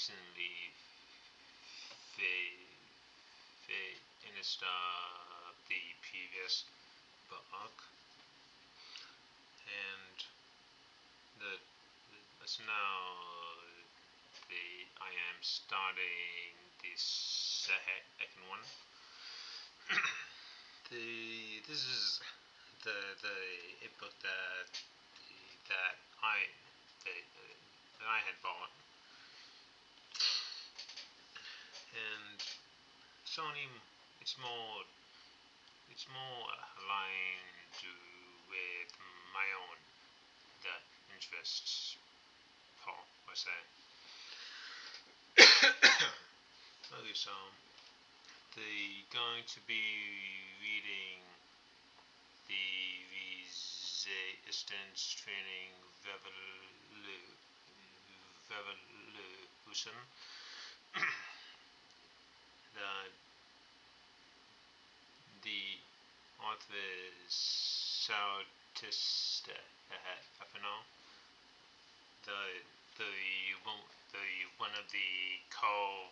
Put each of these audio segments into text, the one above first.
recently finished the previous book, and the so now I am starting the second one. This is the book that I had bought, and Sony. It's more aligned with my own interests. Paul, I say. Okay, so they going to be reading the resistance training revolution. The author is Sal Di Stefano, the one of the co-founders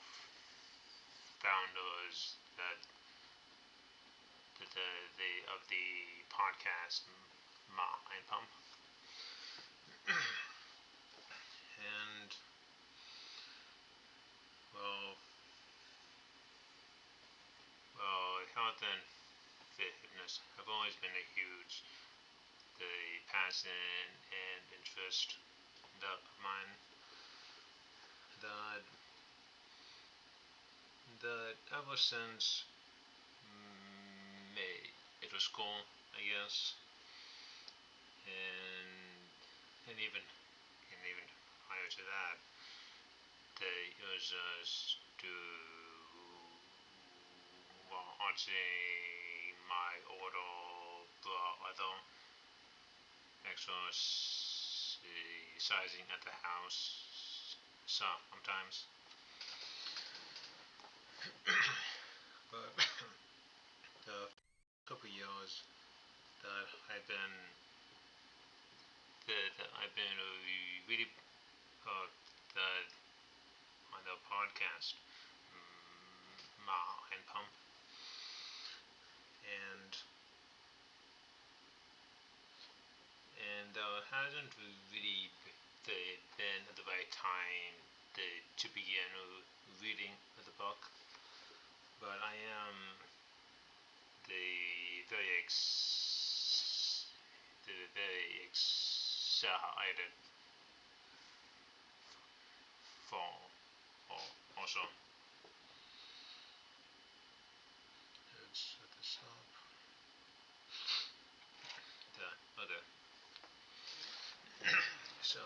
of the podcast Mind Pump, and health and fitness have always been a huge passion and interest of mine. That ever since middle school, I guess, and even prior to that, it was just watching my older brother exercising at the house sometimes. But the couple years that I've been really on the podcast Mind Pump, and hasn't really been at the right time to begin reading the book, but I am very excited for also. It's at the top. Okay. So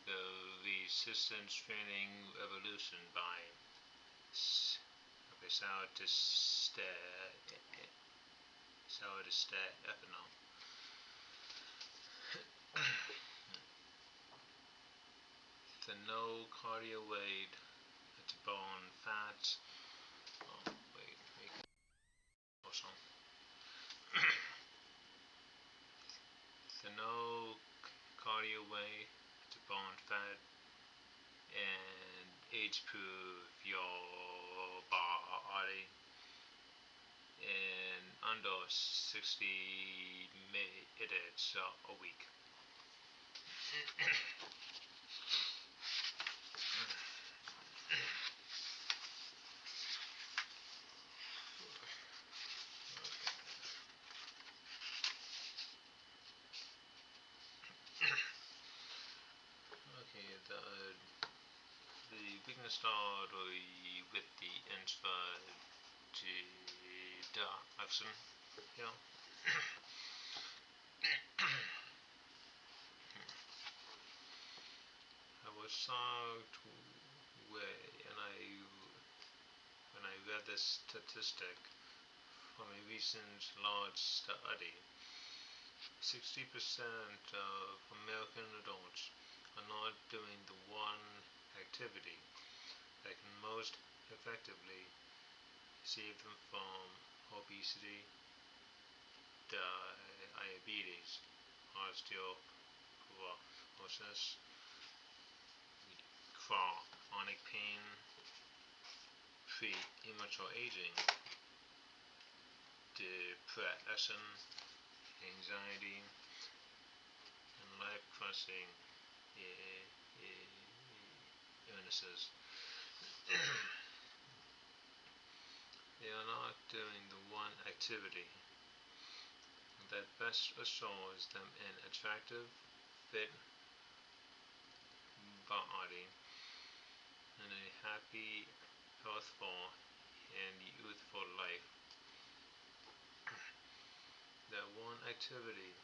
the Resistance Training Evolution by Sal Di Stefano. The no cardio weight to bone fat. Oh, wait. Also. The no cardio weight to bone fat and age-proof your body in under 60 minutes a week. Okay, we can start with the introduction. Yeah. I was shocked when I read this statistic from a recent large study. 60% of American adults are not doing the one activity that can most effectively save them from obesity, diabetes, osteoporosis, osteoporosis, chronic pain, premature aging, depression, anxiety, and life-crushing illnesses. They are not doing the one activity that best assures them an attractive, fit body and a happy, healthful, and youthful life. That one activity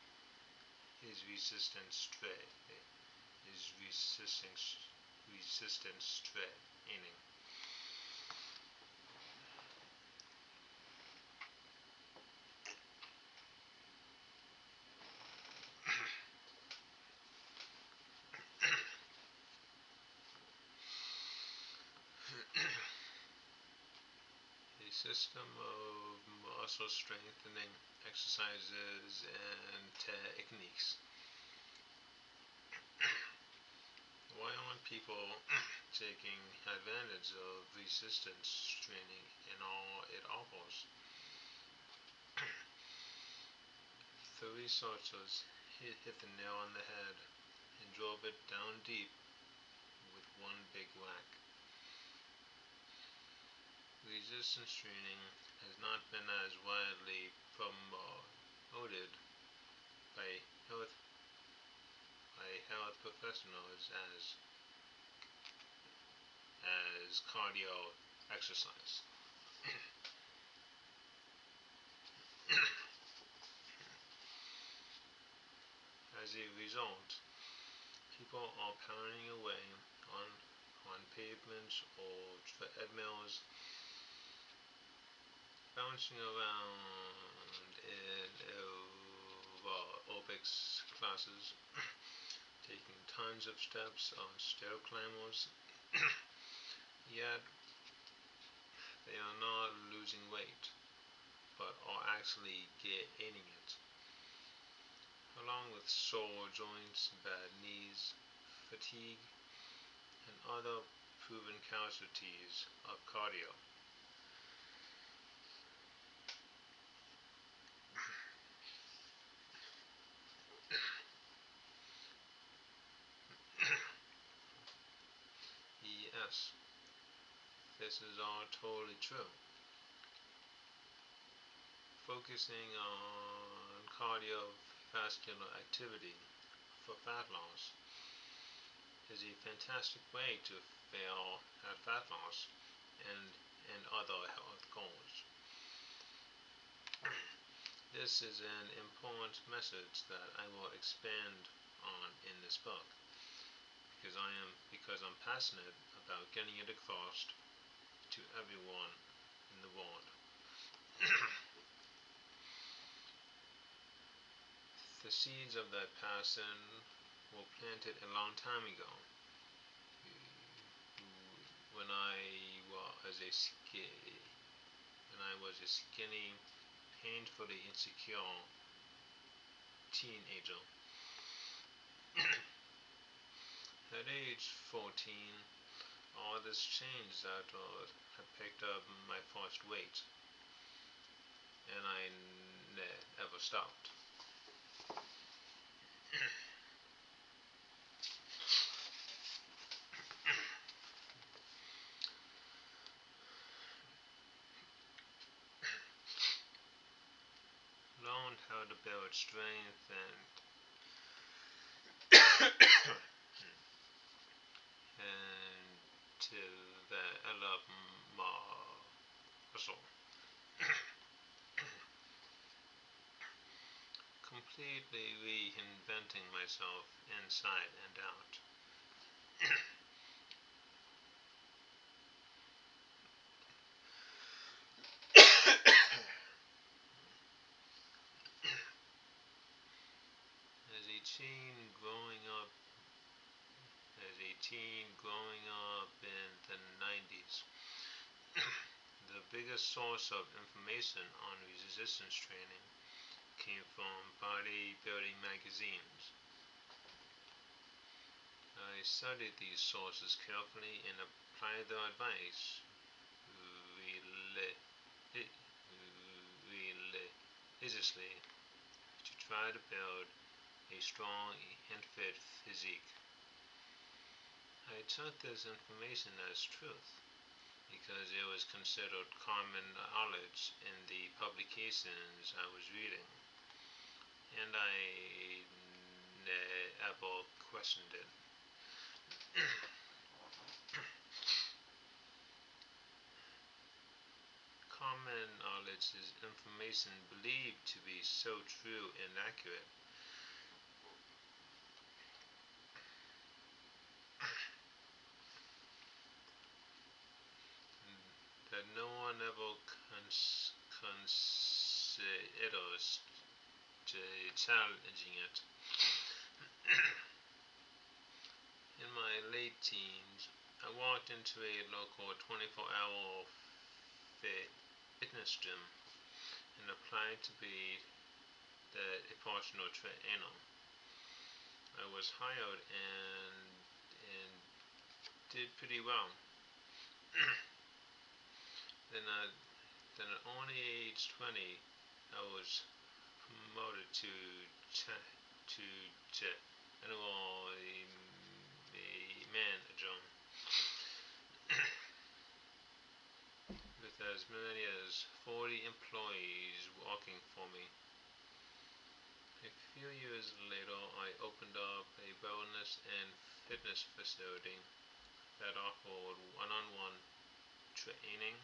is resistance training. A system of muscle strengthening exercises and techniques. Why aren't people taking advantage of resistance training and all it offers? The researchers hit the nail on the head and drove it down deep with one big whack. Resistance training has not been as widely promoted by health professionals as cardio exercise. As a result, people are pounding away on pavements or treadmills, bouncing around in aerobics classes, taking tons of steps on stair climbers, yet they are not losing weight, but are actually gaining it, along with sore joints, bad knees, fatigue, and other proven casualties of cardio. Yes, this is all totally true. Focusing on cardiovascular activity for fat loss is a fantastic way to fail at fat loss and other health goals. This is an important message that I will expand on in this book because I'm passionate about getting it across to everyone in the world. The seeds of that passion were planted a long time ago when I was a skinny, painfully insecure teenager. At age 14, all this changed after I picked up my first weight, and I never stopped. Learned how to build strength and to develop muscle, completely reinventing myself inside and out. As a teen growing up in the 90s, the biggest source of information on resistance training came from bodybuilding magazines. I studied these sources carefully and applied their advice religiously to try to build a strong and fit physique. I took this information as truth because it was considered common knowledge in the publications I was reading, and I never questioned it. Common knowledge is information believed to be so true and accurate that no one ever considers challenging it. In my late teens, I walked into a local 24-hour fitness gym and applied to be a personal trainer. I was hired and did pretty well. then, I, then at only age 20, I was promoted to to general manager with as many as 40 employees working for me. A few years later, I opened up a wellness and fitness facility that offered one-on-one training,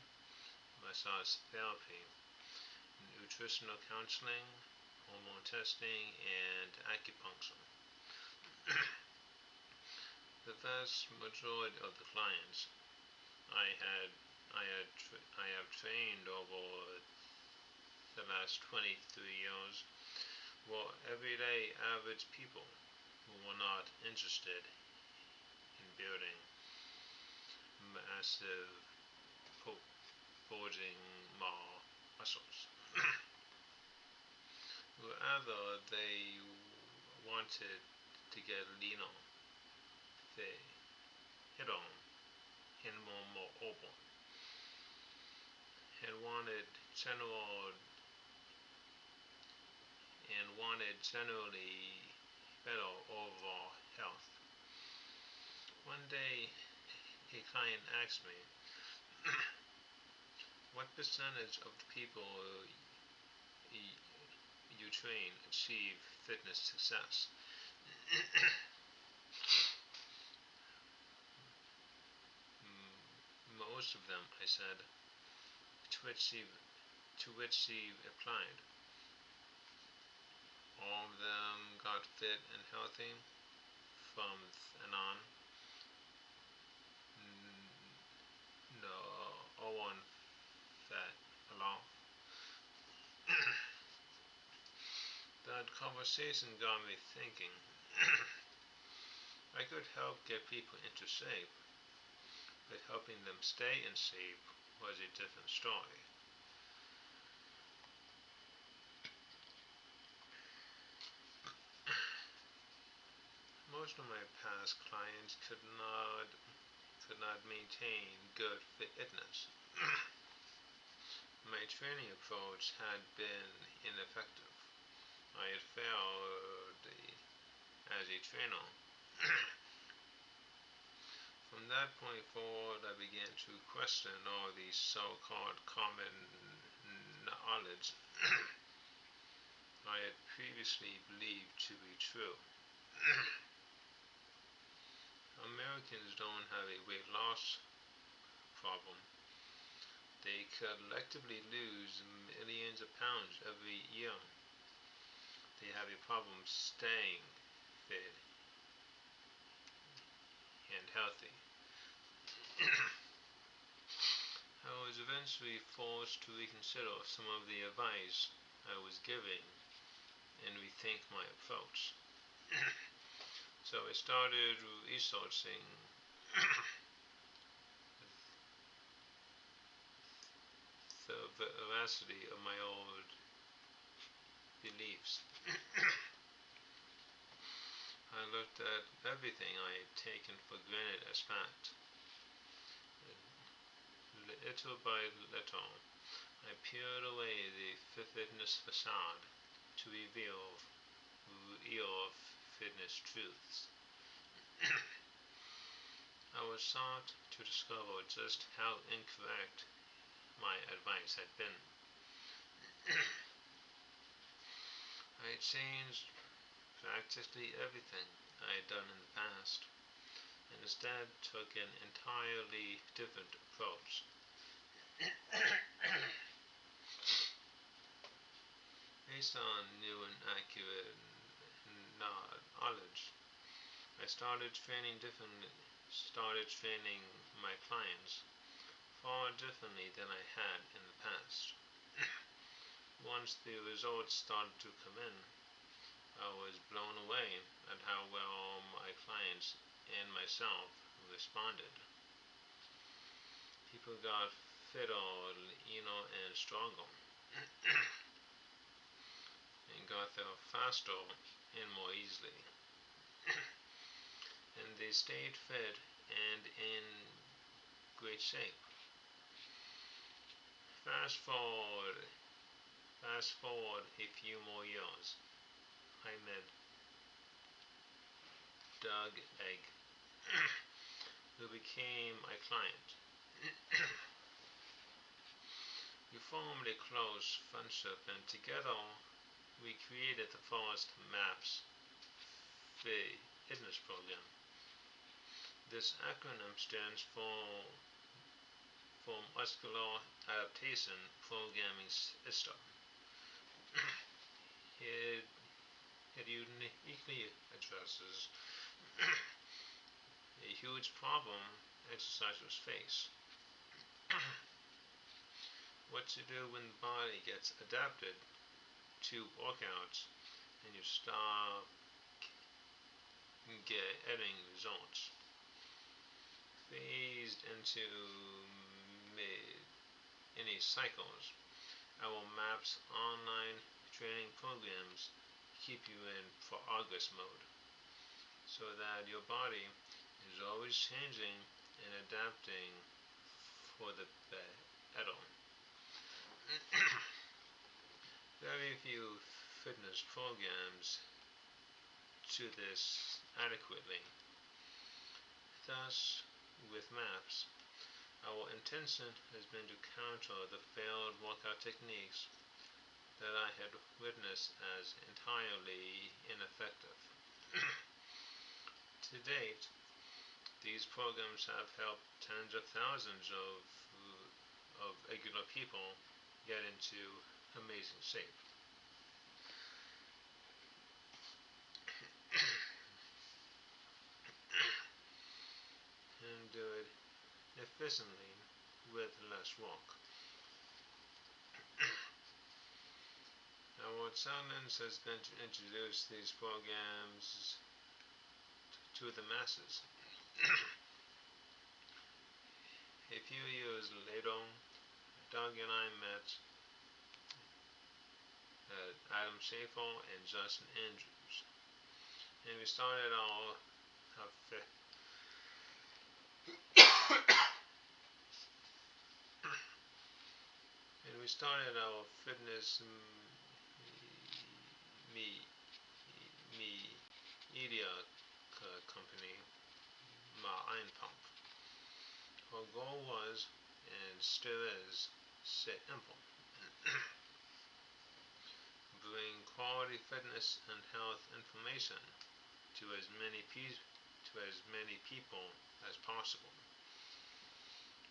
massage therapy, nutritional counseling, hormone testing, and acupuncture. The vast majority of the clients I had I have trained over the last 23 years were everyday average people who were not interested in building massive bulging muscles. Rather, they wanted to get leaner, fitter, and more mobile, and wanted generally better overall health. One day, a client asked me, "What percentage of the people you train achieve fitness success?" Most of them, I said, to which she replied, "All of them got fit and healthy from then on. No one fat along." That conversation got me thinking. I could help get people into shape, but helping them stay in shape was a different story. Most of my past clients could not maintain good fitness. My training approach had been ineffective. I had failed as a trainer. From that point forward, I began to question all the so-called common knowledge I had previously believed to be true. Americans don't have a weight loss problem. They collectively lose millions of pounds every year. They have a problem staying fit and healthy. I was eventually forced to reconsider some of the advice I was giving and rethink my approach. So I started researching the veracity of my old beliefs. I looked at everything I had taken for granted as fact. Little by little, I peeled away the fitness facade to reveal real fitness truths. I was shocked to discover just how incorrect my advice had been. I had changed practically everything I had done in the past, and instead took an entirely different approach. Based on new and accurate knowledge, I started training my clients far differently than I had in the past. Once the results started to come in, I was blown away at how well my clients and myself responded. People got fitter, and stronger, and got there faster and more easily. And they stayed fit and in great shape. Fast forward, fast forward a few more years. I met Doug Egg, who became my client. We formed a close friendship, and together we created the Forest Maps fitness program. This acronym stands for Muscular Adaptation Programming System. It, it uniquely addresses a huge problem exercisers face. What to do when the body gets adapted to workouts and you stop getting results. Phased into mini cycles, our MAPS online training programs keep you in progress mode so that your body is always changing and adapting for the better. Very few fitness programs do this adequately. Thus, with MAPS, our intention has been to counter the failed workout techniques that I had witnessed as entirely ineffective. To date, these programs have helped tens of thousands of regular people get into amazing shape. And do it efficiently with less work. Our challenge has been to introduce these programs to the masses. A few years later, Doug and I met Adam Schaefer and Justin Andrews, and we started our fitness media company, my Iron Pump. Our goal was, and still is, simple: bring quality fitness and health information to as many people as possible,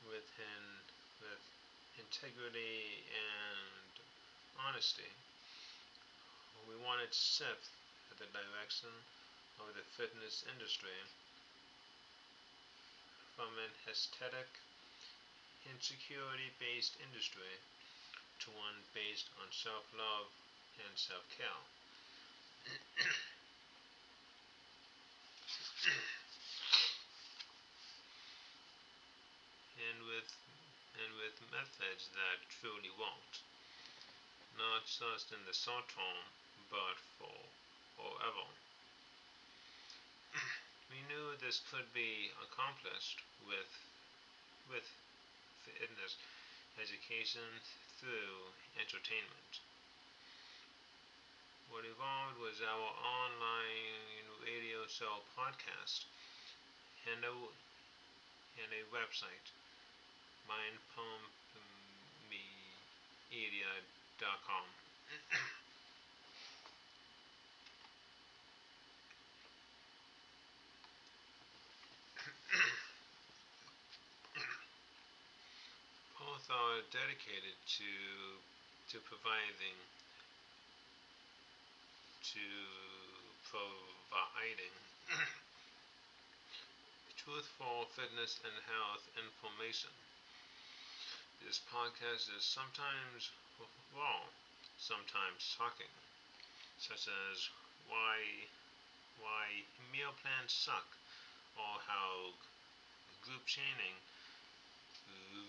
with integrity and honesty. We wanted to shift the direction of the fitness industry from an aesthetic, insecurity-based industry to one based on self-love and self-care. and with methods that truly worked, not just in the short term, but forever. We knew this could be accomplished with fitness education through entertainment. What evolved was our online radio show podcast and a website, mindpumpmedia.com. Both are dedicated to to providing truthful fitness and health information. This podcast is sometimes raw, sometimes shocking, such as why meal plans suck, or how group training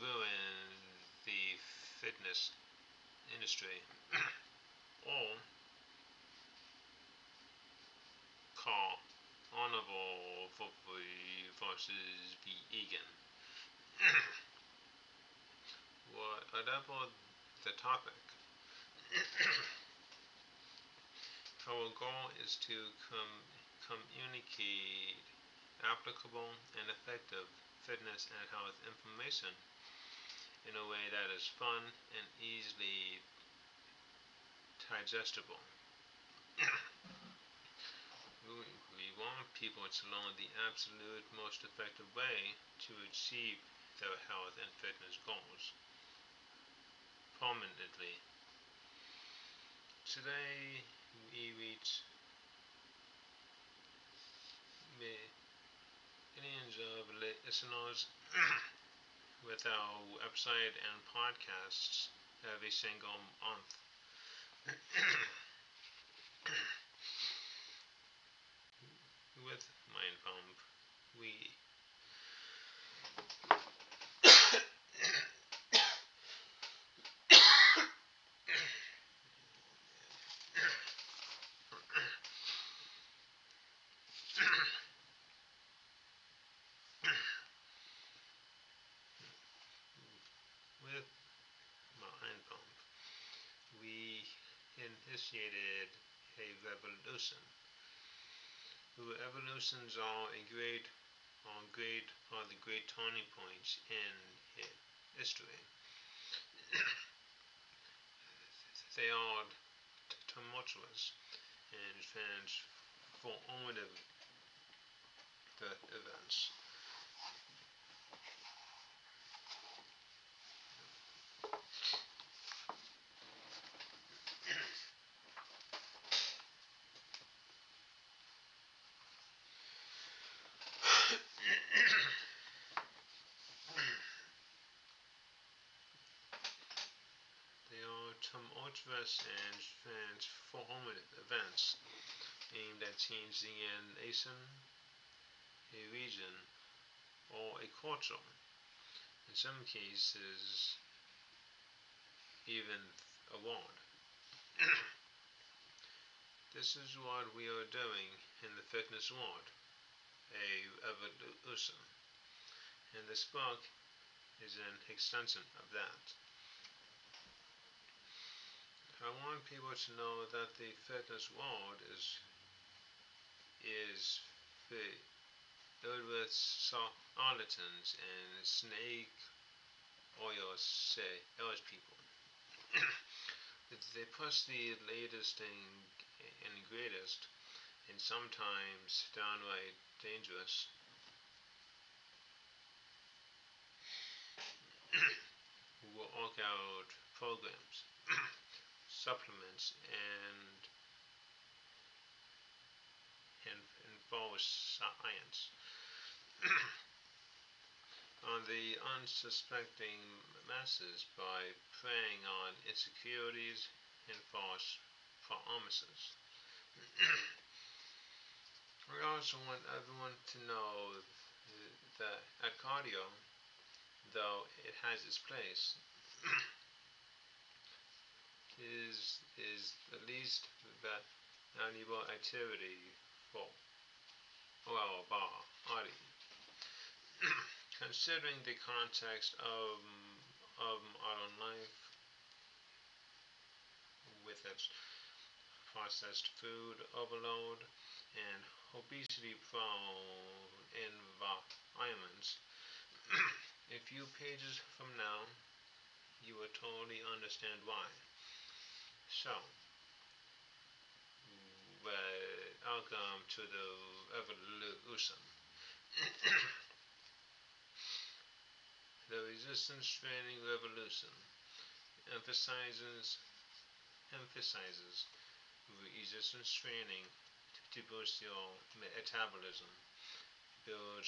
ruins the fitness industry, or call honorable versus vegan. Whatever the topic, our goal is to communicate applicable and effective fitness and health information in a way that is fun and easily digestible. We want people to learn the absolute most effective way to achieve their health and fitness goals permanently. Today, we reach millions of listeners with our website and podcasts every single month. With Mind Pump, we with Mind Pump, we initiated a revolution. Revolutions are the great turning points in history. They are tumultuous and transformative events. They are tumultuous and transformative events aimed at changing a nation, a region, or a culture. In some cases, even a world. This is what we are doing in the fitness world, a evolution. And this book is an extension of that. I want people to know that the fitness world is filled with charlatans and snake oil salespeople. They push the latest and greatest, and sometimes downright dangerous workout programs, supplements, and false science on the unsuspecting masses by preying on insecurities and false promises. We also want everyone to know that at cardio, though it has its place, is the least valuable activity for our body. Considering the context of modern life with its processed food overload and obesity prone environments, a few pages from now, you will totally understand why. So, welcome to the evolution. The resistance training revolution emphasizes emphasizes resistance training to boost your metabolism, build,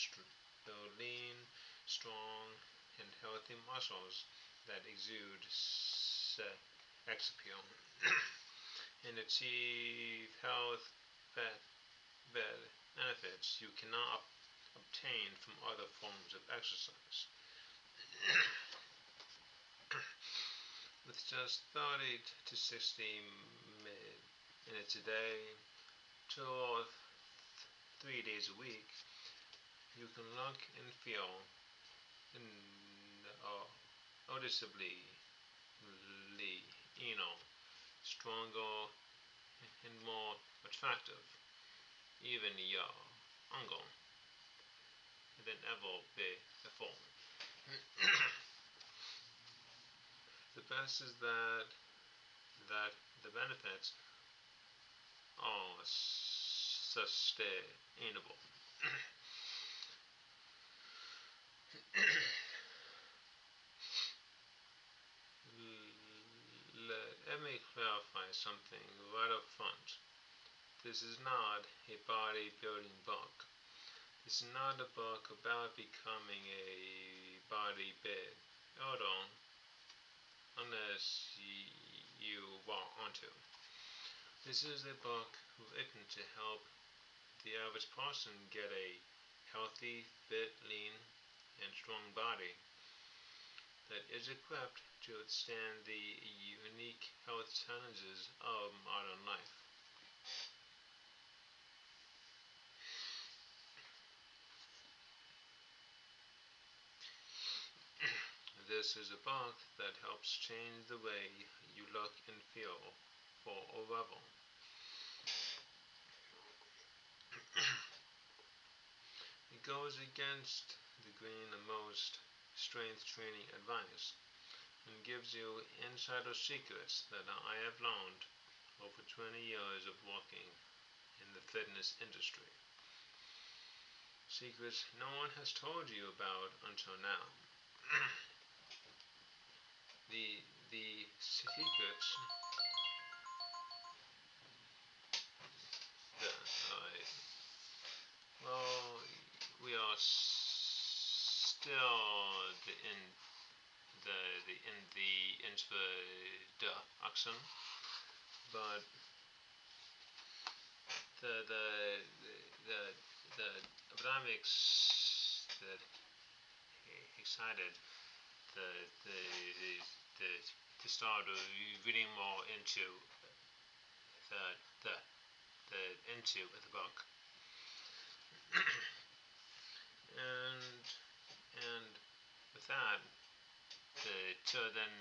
build lean, strong, and healthy muscles that exude sex appeal, and achieve health benefits you cannot obtain from other forms of exercise. With just 30 to 60 minutes a day, 2 or 3 days a week, you can look and feel noticeably, stronger and more attractive, even younger than ever before. The best is that the benefits are sustainable. Let me clarify something right up front. This is not a bodybuilding book. This is not a book about becoming a bodybuilder unless you want to. This is a book written to help the average person get a healthy, fit, lean, and strong body that is equipped to withstand the unique health challenges of modern life. This is a book that helps change the way you look and feel forever. It goes against the grain of most strength training advice and gives you insider secrets that I have learned over 20 years of working in the fitness industry. Secrets no one has told you about until now. the secrets that well, we are still in the introduction, but the the the the but I'm excited the the the to start reading more into the the into the book, and with that, the till then